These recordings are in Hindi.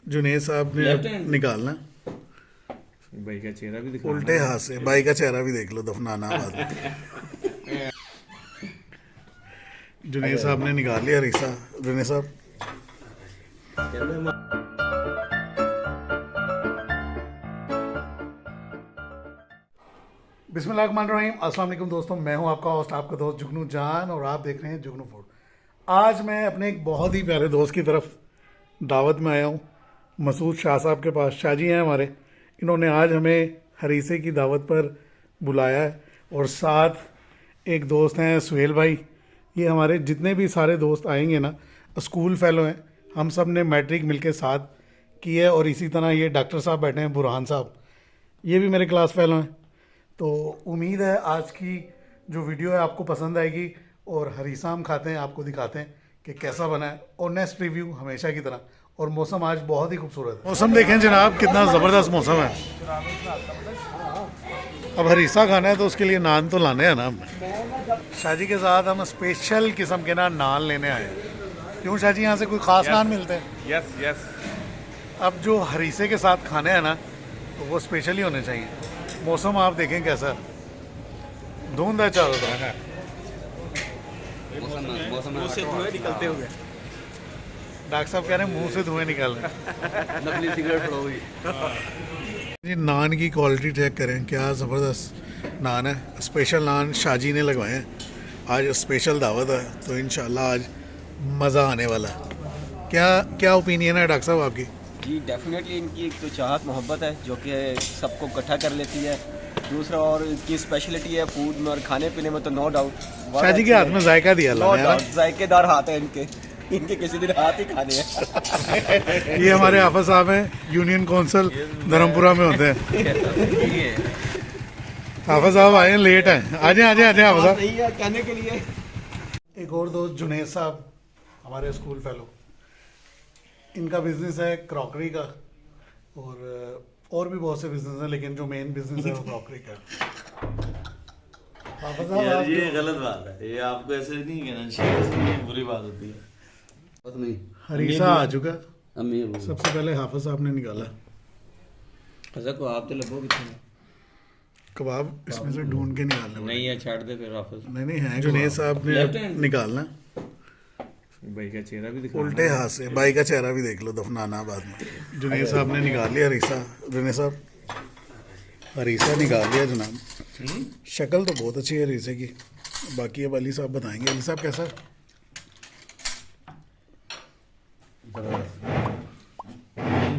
जुनेद साहब ने निकालना भाई का चेहरा भी दिखा, उल्टे हाथ से। भाई का चेहरा भी देख लो, दफनाना बाद में। जुनेद साहब ने निकाल लिया रिसा। जुनेद साहब बिस्मिल्लाहिर्रहमानिर्रहीम। अस्सलाम वालेकुम दोस्तों, मैं हूं आपका होस्ट, आपका दोस्त जुगनू जान, और आप देख रहे हैं जुगनू फूड। आज मैं अपने एक बहुत ही प्यारे दोस्त की तरफ दावत में आया हूं, मसूद शाह साहब के पास। शाह जी हैं हमारे, इन्होंने आज हमें हरीसे की दावत पर बुलाया है, और साथ एक दोस्त हैं सुहेल भाई। ये हमारे जितने भी सारे दोस्त आएंगे ना, स्कूल फेलो हैं, हम सब ने मैट्रिक मिलके साथ की है। और इसी तरह ये डॉक्टर साहब बैठे हैं, बुरहान साहब, ये भी मेरे क्लास फेलो हैं। तो उम्मीद है आज की जो वीडियो है आपको पसंद आएगी, और हरीसा हम खाते हैं, आपको दिखाते हैं कि कैसा बना है। ऑनेस्ट रिव्यू हमेशा की तरह। और मौसम आज बहुत ही खूबसूरत है। मौसम देखें जनाब, कितना ज़बरदस्त मौसम है। अब हरीसा खाना है तो उसके लिए नान तो लाने हैं ना हमने। शाह जी के साथ हम स्पेशल किस्म के ना नान लेने आए हैं। क्यों शाह जी, यहाँ से कोई ख़ास नान मिलते हैं? Yes yes. अब जो हरीसे के साथ खाने हैं ना, तो वो स्पेशल ही होने चाहिए। मौसम आप देखें कैसा, धुंध है चारों तरफ। मुंह से धुएं निकलते हुए। डॉक्टर साहब कह रहे हैं मुंह से धुएं निकल रहे हैं। नकली सिगरेट पड़ोगी। जी नान की क्वालिटी चेक करें, क्या ज़बरदस्त नान है। स्पेशल नान शाह जी ने लगवाए हैं। आज स्पेशल दावत है, तो इंशाल्लाह आज मज़ा आने वाला है। क्या क्या ओपिनियन है डॉक्टर साहब आपकी? जी डेफिनेटली इनकी एक तो चाहत मोहब्बत है जो कि सबको इकट्ठा कर लेती है। दूसरा और इनकी स्पेशलिटी है फूड में और खाने पीने में, तो नो डाउट शाह जी के हाथ में जायका दिया नो अल्लाह ने, है डाउट जायकेदार हाथ है इनके। इनके किसी दिन हाथ ही खाने हैं। ना? ये हमारे हाफिज साहब हैं, यूनियन काउंसिल धर्मपुरा में होते हैं। हाफिज साहब आए हैं, लेट हैं। आ जाए हाफिज साहब। नहीं है कहने के लिए। एक और दोस्त जुनेद साहब, हमारे स्कूल फेलो, इनका बिजनेस है क्रॉकरी का, और भी बहुत से बिजनेस हैं, लेकिन जो मेन बिजनेस है वो क्रॉकरी का। हाफिज साहब यार आप ये गलत बात है, ये आपको ऐसे नहीं कहना चाहिए, इसमें ये बुरी बात होती है। नहीं हरीसा आ चुका, अम्मी सबसे पहले हाफिज साहब ने निकाला अच्छा को आप तो लगो कितने कबाब, इसमें से ढूंढ के निकालना पड़ेगा। नहीं है छाड़ दे फिर वापस नहीं नहीं है, जुनेद साहब Left ने hand? निकालना भाई का चेहरा भी दिखा, उल्टे हाथ से। भाई का चेहरा भी देख लो, दफनाना बाद में। जुनेद साहब ने निकाल लिया हरीसा। जुनेद साहब हरीसा निकाल लिया जनाब। शक्ल तो बहुत अच्छी है हरीसे की, बाकी अब अली साहब बताएंगे। अली साहब कैसा?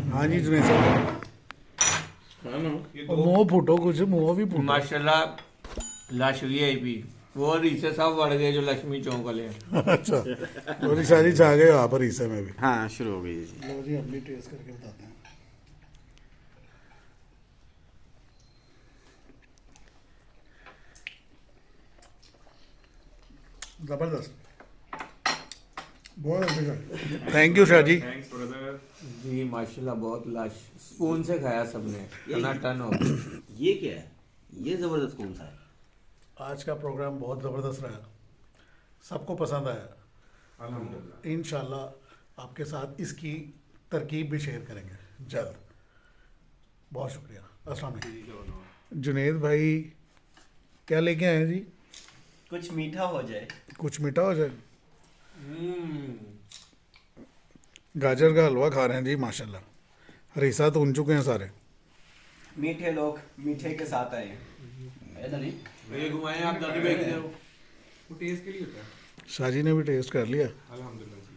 हाँ जी जुनेद साहब, मुंह फूटो, कुछ मुंह भी फूटो। माशाल्लाह लाश वीआईपी। वो रीसे साहब बढ़ गए जो लक्ष्मी चौक वाले हैं। अच्छा, तो रिशादी चाह गए आप हरीसे में भी? हाँ शुरू हो गई जी। लो जी, हम भी टेस्ट करके बताते हैं। जबरदस्त, बहुत अच्छा। Thank you Shah ji. Thanks brother जी। माशाल्लाह बहुत लाश, स्पून से खाया सबने, टना टन हो गया। ये क्या है, ये जबरदस्त कौन सा है? आज का प्रोग्राम बहुत ज़बरदस्त रहा, सबको पसंद आया। अल्हम्दुलिल्लाह। इंशाल्लाह आपके साथ इसकी तरकीब भी शेयर करेंगे जल्द। बहुत शुक्रिया, अस्सलाम वालेकुम। जुनेद भाई क्या लेके आए हैं जी? कुछ मीठा हो जाए। कुछ मीठा हो जाए। गाजर का हलवा खा रहे हैं जी माशाल्लाह। हरीसा तो उन चुके हैं सारे। मीठे लोग मीठे के साथ आए। ऐसा नहीं ये घुमाएं आप दादी भाई की तरफ। वो टेस्ट के लिए होता है। शाह जी ने भी टेस्ट कर लिया। अल्हम्दुलिल्लाह।